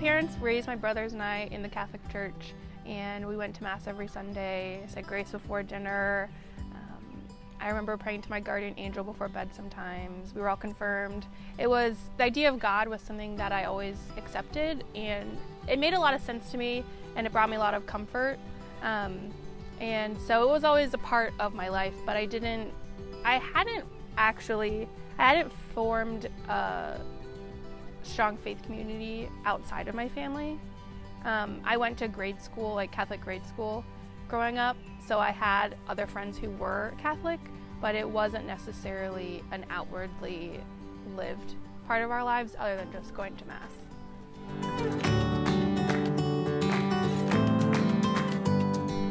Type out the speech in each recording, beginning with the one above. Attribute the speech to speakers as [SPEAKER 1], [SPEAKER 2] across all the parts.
[SPEAKER 1] parents raised my brothers and I in the Catholic Church, and we went to Mass every Sunday, said grace before dinner. I remember praying to my guardian angel before bed sometimes. We were all confirmed. The idea of God was something that I always accepted, and it made a lot of sense to me, and it brought me a lot of comfort. And so it was always a part of my life, but I hadn't formed a strong faith community outside of my family. I went to grade school, like Catholic grade school growing up, so I had other friends who were Catholic, but it wasn't necessarily an outwardly lived part of our lives other than just going to Mass.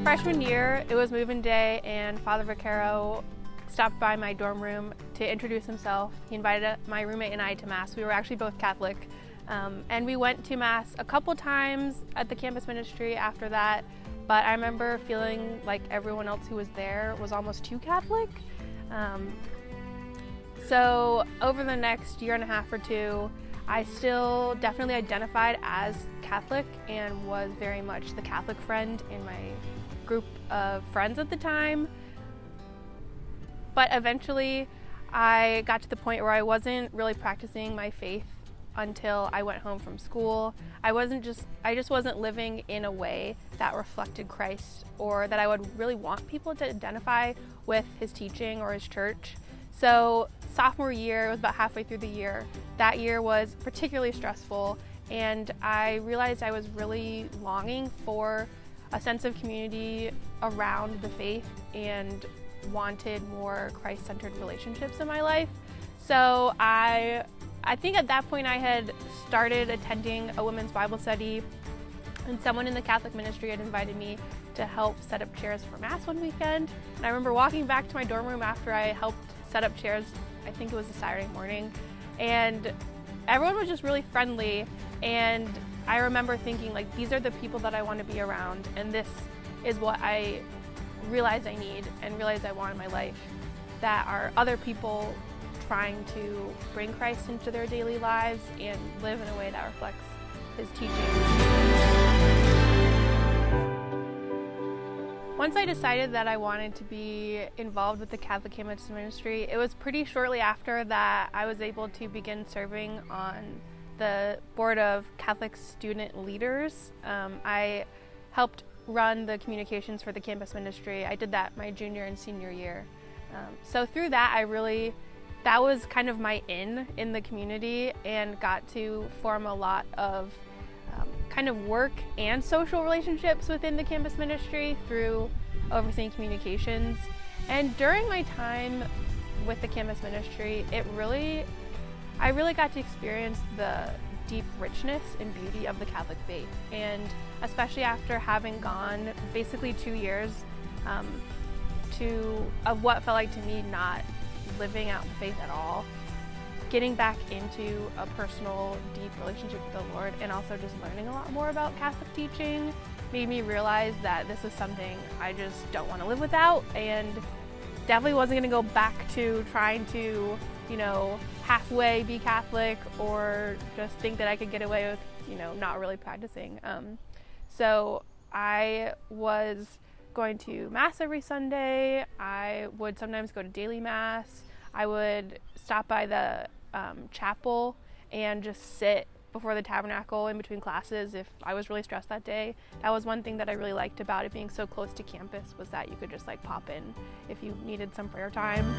[SPEAKER 1] Freshman year, it was move-in day, and Father Vaccaro stopped by my dorm room to introduce himself. He invited my roommate and I to Mass. We were actually both Catholic, and we went to Mass a couple times at the campus ministry after that, but I remember feeling like everyone else who was there was almost too Catholic. So over the next year and a half or two, I still definitely identified as Catholic and was very much the Catholic friend in my group of friends at the time. But eventually I got to the point where I wasn't really practicing my faith until I went home from school. I just wasn't living in a way that reflected Christ, or that I would really want people to identify with his teaching or his church. So sophomore year, it was about halfway through the year, that year was particularly stressful, and I realized I was really longing for a sense of community around the faith and wanted more Christ-centered relationships in my life. So I think at that point I had started attending a women's Bible study, and someone in the Catholic ministry had invited me to help set up chairs for Mass one weekend. And I remember walking back to my dorm room after I helped set up chairs, I think it was a Saturday morning, and everyone was just really friendly, and I remember thinking, like, these are the people that I want to be around, and this is what I realize I need and realize I want in my life, that are other people trying to bring Christ into their daily lives and live in a way that reflects his teachings. Once I decided that I wanted to be involved with the Catholic campus ministry, it was pretty shortly after that I was able to begin serving on the board of Catholic student leaders. I helped run the communications for the campus ministry. I did that my junior and senior year. So through that, that was kind of my in the community, and got to form a lot of kind of work and social relationships within the campus ministry through overseeing communications. And during my time with the campus ministry, I really got to experience the deep richness and beauty of the Catholic faith. And especially after having gone basically 2 years of what felt like to me not living out the faith at all, getting back into a personal, deep relationship with the Lord, and also just learning a lot more about Catholic teaching made me realize that this was something I just don't want to live without, and definitely wasn't going to go back to trying to, halfway be Catholic, or just think that I could get away with, not really practicing. So I was going to Mass every Sunday. I would sometimes go to daily Mass. I would stop by the chapel and just sit before the tabernacle in between classes if I was really stressed that day. That was one thing that I really liked about it being so close to campus, was that you could just pop in if you needed some prayer time.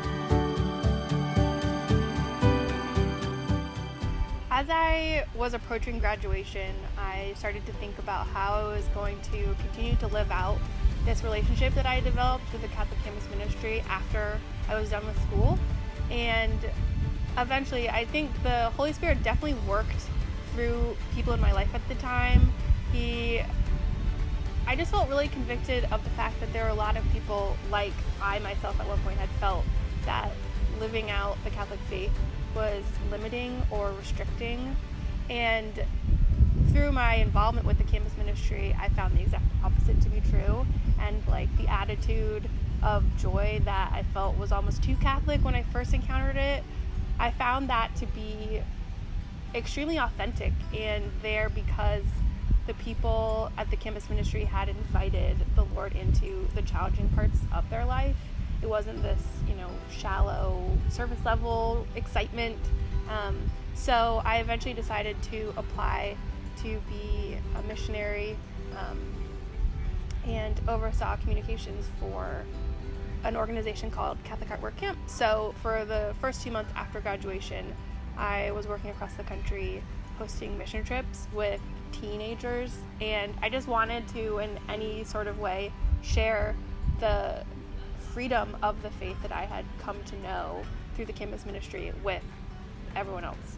[SPEAKER 1] As I was approaching graduation, I started to think about how I was going to continue to live out this relationship that I developed with the Catholic campus ministry after I was done with school. And eventually, I think the Holy Spirit definitely worked through people in my life at the time. I just felt really convicted of the fact that there were a lot of people, like I myself at one point had felt, that living out the Catholic faith was limiting or restricting. And through my involvement with the campus ministry, I found the exact opposite to be true. And the attitude of joy that I felt was almost too Catholic when I first encountered it, I found that to be extremely authentic and there because the people at the campus ministry had invited the Lord into the challenging parts of their life. It wasn't this, shallow surface level excitement. So I eventually decided to apply to be a missionary and oversaw communications for an organization called Catholic Heart Work Camp. So for the first 2 months after graduation, I was working across the country hosting mission trips with teenagers, and I just wanted to, in any sort of way, share the freedom of the faith that I had come to know through the campus ministry with everyone else.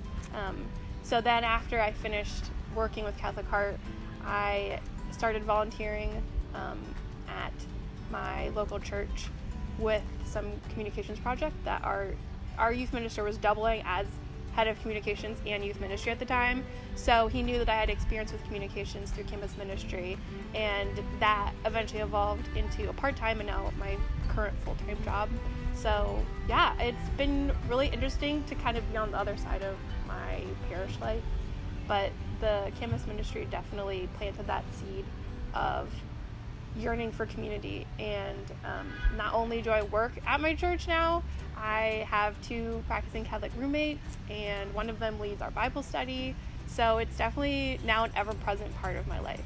[SPEAKER 1] So then after I finished working with Catholic Heart, I started volunteering at my local church with some communications project that our youth minister was doubling as head of communications and youth ministry at the time. So he knew that I had experience with communications through campus ministry, and that eventually evolved into a part-time and now my current full-time job. So yeah, it's been really interesting to kind of be on the other side of my parish life, but the campus ministry definitely planted that seed of yearning for community. And not only do I work at my church now, I have 2 practicing Catholic roommates, and one of them leads our Bible study. So it's definitely now an ever-present part of my life.